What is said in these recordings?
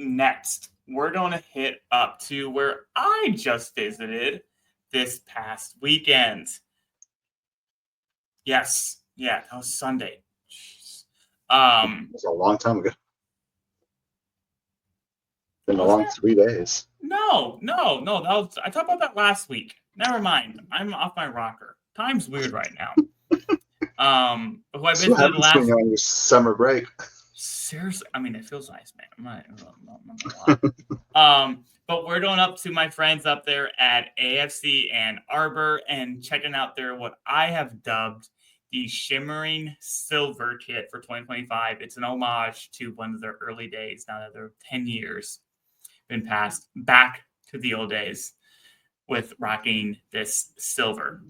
next, we're going to hit up to where I just visited this past weekend. Yes. Yeah, that was Sunday. Jeez. It was a long time ago. Been a Was long that? 3 days. No. I talked about that last week. Never mind. I'm off my rocker. Time's weird right now. Who I So what visited happens when last. you're on your summer break? Seriously, I mean, it feels nice, man. I'm not gonna lie. But we're going up to my friends up there at AFC and Arbor and checking out their what I have dubbed the Shimmering Silver Kit for 2025. It's an homage to one of their early days. Now that they're 10 years been passed back to the old days with rocking this silver.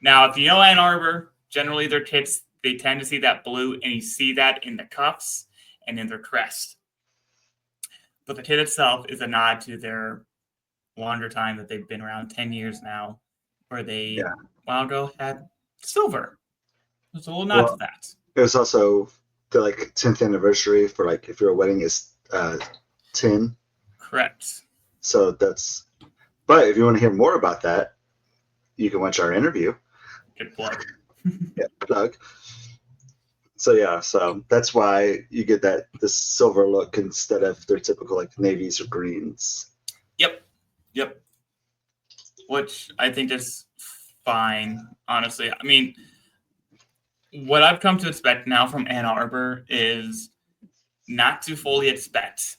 Now, if you know Ann Arbor, generally their kits they tend to see that blue, and you see that in the cuffs and in their crest. But the kit itself is a nod to their longer time that they've been around 10 years now, where they Yeah. a while ago had silver. There's a little nod to Well, that. it was also the 10th anniversary for if your wedding is 10. Correct. So that's. But if you want to hear more about that, you can watch our interview. Good plug. Yeah, plug. So that's why you get this silver look instead of their typical navies or greens. Yep. Which I think is fine, honestly. I mean, what I've come to expect now from Ann Arbor is not to fully expect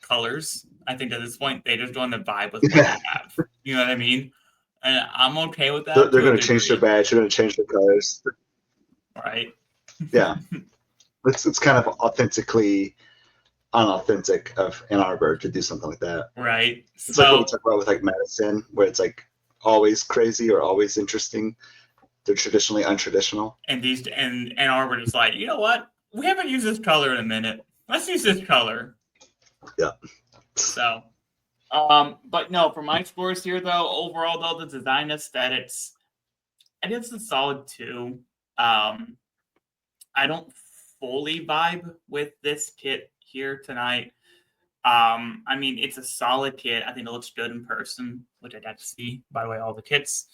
colors. I think at this point they just want to vibe with what they have. You know what I mean? And I'm okay with They're that to a going to change their degree, badge. They're going to change their colors. right? Yeah, it's kind of authentically unauthentic of Ann Arbor to do something like that. Right. It's like what we So, talk about with Madison, where it's always crazy or always interesting. They're traditionally untraditional. and Ann Arbor just like, you know what? We haven't used this color in a minute. Let's use this color. Yeah. So, but no, for my scores here though, overall though, the design aesthetics, I think it's a solid 2. I don't fully vibe with this kit here tonight. I mean, it's a solid kit. I think it looks good in person, which I got to see, by the way, all the kits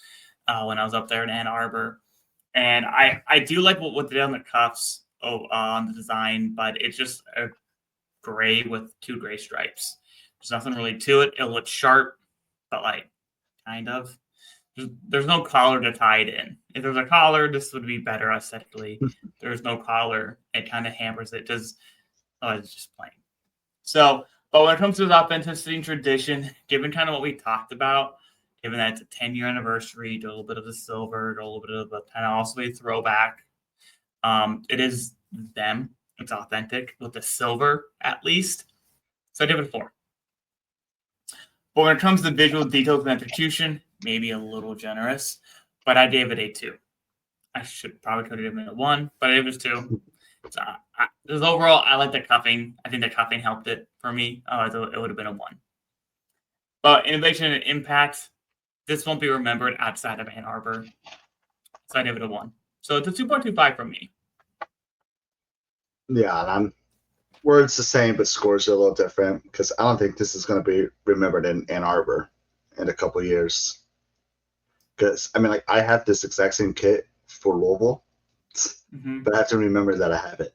when I was up there in Ann Arbor. And I do like what they did on the cuffs on the design, but it's just a gray with 2 gray stripes. There's nothing really to it. It looks sharp, but kind of. There's no collar to tie it in. If there's a collar, this would be better aesthetically. There's no collar. It kind of hampers it. It's just plain. So, but when it comes to the authenticity and tradition, given kind of what we talked about, given that it's a 10-year anniversary, do a little bit of the silver, do a little bit of the kind of also a throwback. It is them. It's authentic with the silver, at least. So I give it a 4. But when it comes to visual details and execution, maybe a little generous, but I gave it a 2. I could have given it a 1, but it was 2. So overall, I like the cuffing. I think the cuffing helped it for me. It would have been a 1. But innovation and impact, this won't be remembered outside of Ann Arbor. So I give it a 1. So it's a 2.25 from me. Yeah, and words the same, but scores are a little different because I don't think this is going to be remembered in Ann Arbor in a couple of years. Because I have this exact same kit for Louisville, but I have to remember that I have it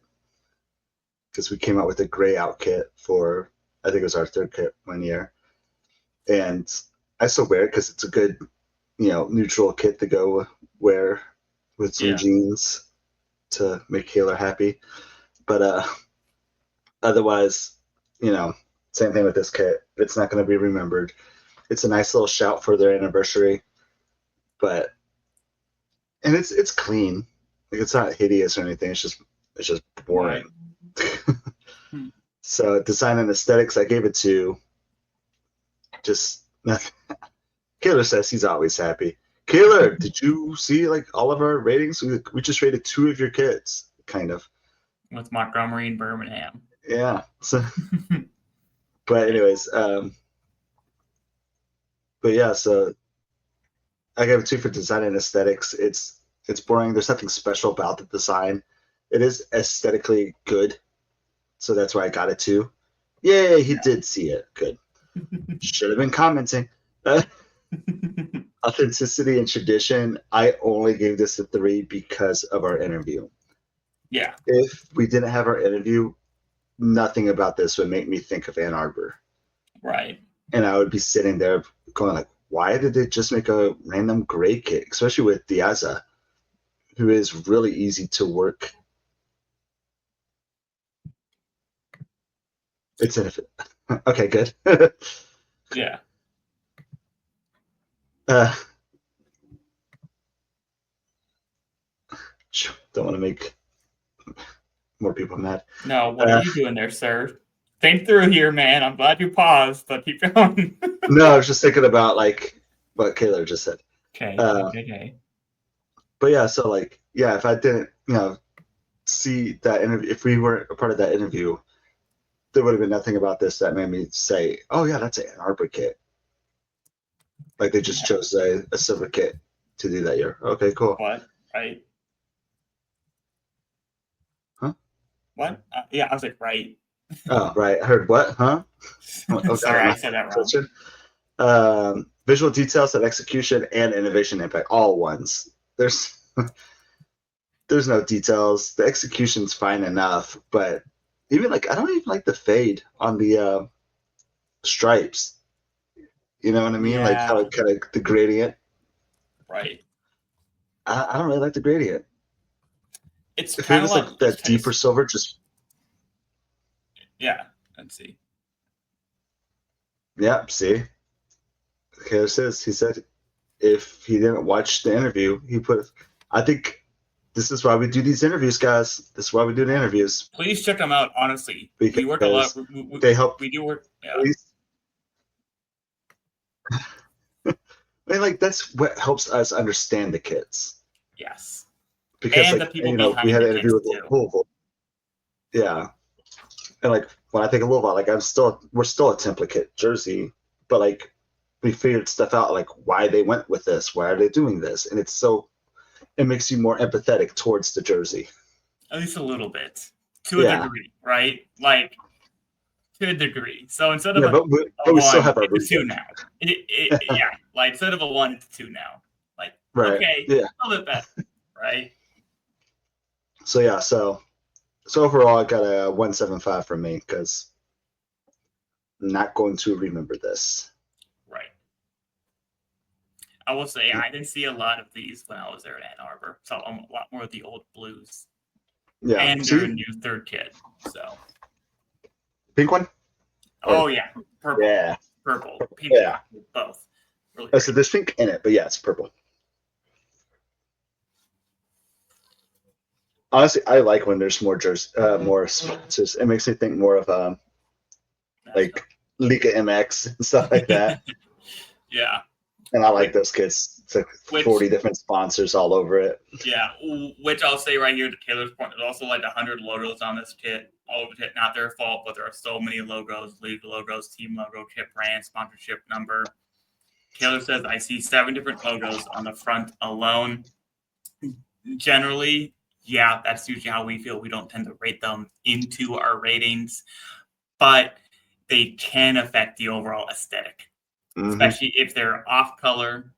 because we came out with a gray out kit for, I think it was our 3rd kit one year, and I still wear it because it's a good, neutral kit to go wear with some jeans to make Taylor happy. But otherwise, same thing with this kit. It's not going to be remembered. It's a nice little shout for their anniversary, and it's clean. It's not hideous or anything. It's just boring. Right. So design and aesthetics, I gave it 2. Just nothing. Kaylor says he's always happy. Kaylor, did you see all of our ratings? We just rated 2 of your kits, kind of. With Montgomery and Birmingham. Yeah. So, but anyways, but yeah, so I gave it 2 for design and aesthetics. It's boring. There's nothing special about the design. It is aesthetically good, so that's why I got it 2. Yeah, he did see it. Good. Should have been commenting. Authenticity and tradition. I only gave this a 3 because of our interview. Yeah. If we didn't have our interview, nothing about this would make me think of Ann Arbor. Right. And I would be sitting there going like, why did they just make a random gray kit, especially with Diaza, who is really easy to work. It's in okay, good. Yeah. Don't want to make more people mad. No, what are you doing there, sir? Think through here, man. I'm glad you paused, but keep going. No, I was just thinking about like what Kayla just said. Okay. But yeah, so like, yeah, if I didn't, see that interview, if we weren't a part of that interview, there would have been nothing about this that made me say, oh yeah, that's an Ann Arbor kit. Like they just chose a silver kit to do that year. Okay, cool. What? Right? Huh? What? Yeah, I was like, right. Oh, right. I heard what? Huh? Sorry, I said that wrong. Visual details and execution and innovation impact, all ones. There's no details. The execution's fine enough, but even like I don't even like the fade on the stripes. You know what I mean? Yeah. Like how it kind of the gradient. Right. I don't really like the gradient. It's If it kind of was like that deeper silver, just yeah. Let's see. yeah. See, okay, it says he said if he didn't watch the interview, he put. I think this is why we do these interviews, guys. This is why we do the interviews. Please check them out. Honestly, because we work a lot. They help. We do work. Yeah. I mean, like that's what helps us understand the kids. Yes. Because and like the people we had an interview with Louisville. Yeah. And like when I think of Louisville, like we're still a template kit jersey, but like we figured stuff out like why they went with this, why are they doing this? And it makes you more empathetic towards the jersey. At least a little bit. To a degree, right? Like to a degree. So instead of but we still have our it's a 2 now. Yeah. Like instead of a 1, it's 2 now. Like right. Okay, yeah. a little bit better. Right? So yeah, so overall I got a 175 from me because I'm not going to remember this. Right. I will say I didn't see a lot of these when I was there at Ann Arbor. So a lot more of the old blues. Yeah. And their new third kid. So pink one? Oh yeah. Purple. Yeah. Purple. Pink. Yeah. Both. Really so there's pink in it, but yeah, it's purple. Honestly, I like when there's more more sponsors. It makes me think more of like Liga MX and stuff like that. Yeah. And I like those kids. It's like 40 different sponsors all over it. Yeah, which I'll say right here to Taylor's point, there's also like 100 logos on this kit. All of it, not their fault, but there are so many logos, league logos, team logo, kit brand, sponsorship number. Taylor says, I see 7 different logos on the front alone. Generally, yeah, that's usually how we feel. We don't tend to rate them into our ratings, but they can affect the overall aesthetic, especially if they're off color,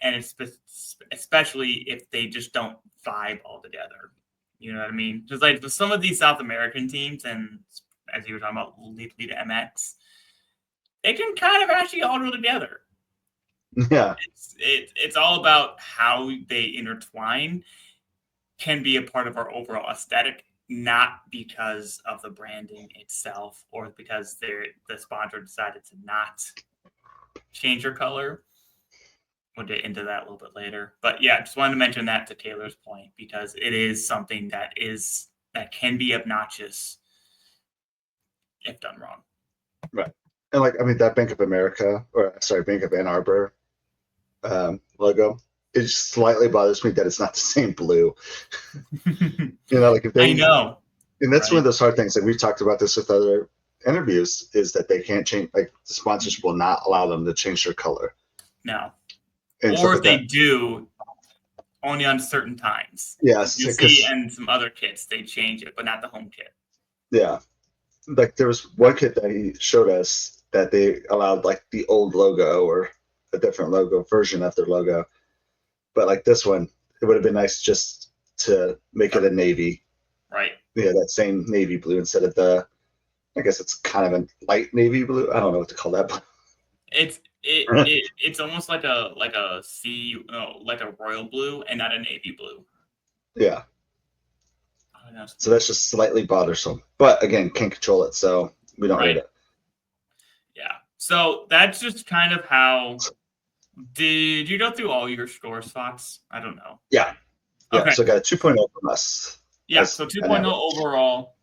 and especially if they just don't vibe all together. You know what I mean? Just like with some of these South American teams, and as you were talking about Liga MX, they can kind of actually all go together. Yeah. It's all about how they intertwine, can be a part of our overall aesthetic, not because of the branding itself or because the sponsor decided to not change their color. We'll get into that a little bit later. But yeah, just wanted to mention that to Taylor's point because it is something that can be obnoxious if done wrong. Right. And like, I mean, that Bank of Ann Arbor logo, it just slightly bothers me that it's not the same blue. Like if they, I know. And that's one of those hard things. Like we've talked about this with other interviews, is that they can't change, like the sponsors will not allow them to change their color. No. Or if they do, only on certain times. Yes. You see, and some other kits, they change it, but not the home kit. Yeah. like there was one kit that he showed us that they allowed like the old logo or a different logo version of their logo, but like this one, it would have been nice just to make it a navy, Right. yeah, that same navy blue instead of the. I guess it's kind of a light navy blue. I don't know what to call that. It's almost like a sea, like a royal blue and not a navy blue. Yeah. Oh, So that's just slightly bothersome. But again, can't control it, so we don't right. read it. Yeah. So that's just kind of how. Did you go through all your scores, Fox? I don't know. Yeah. Yeah. Okay. So I got a 2.0 from us. Yeah. So 2.0 overall.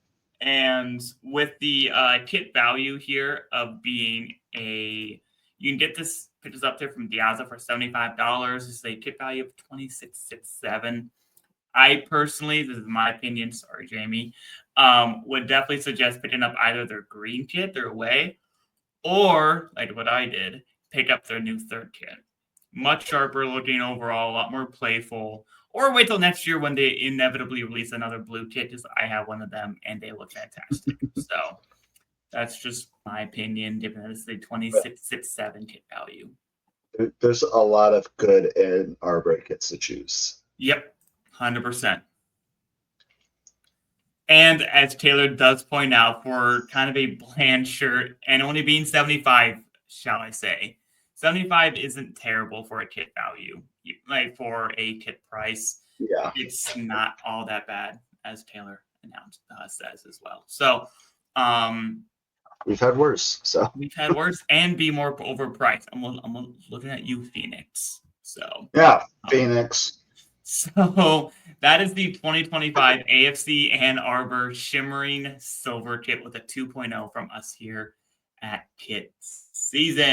And with the kit value here of being you can get this pictures up there from Diaza for $75. This is a kit value of 2667. I personally, this is my opinion, sorry, Jamie, would definitely suggest picking up either their green kit, their away, or like what I did, pick up their new third kit. Much sharper looking overall, a lot more playful. Or wait till next year when they inevitably release another blue kit, because I have one of them and they look fantastic. So that's just my opinion, given that it's the 2667 kit value. There's a lot of good in Arbor kits to choose. Yep, 100%. And as Taylor does point out, for kind of a bland shirt and only being 75, shall I say, 75 isn't terrible for a kit value. Like for a kit price, Yeah, it's not all that bad, as Taylor says as well. So we've had worse. So we've had worse and be more overpriced. I'm looking at you, Phoenix. So yeah, Phoenix. So that is the 2025 AFC Ann Arbor Shimmering Silver Kit with a 2.0 from us here at Kit Season.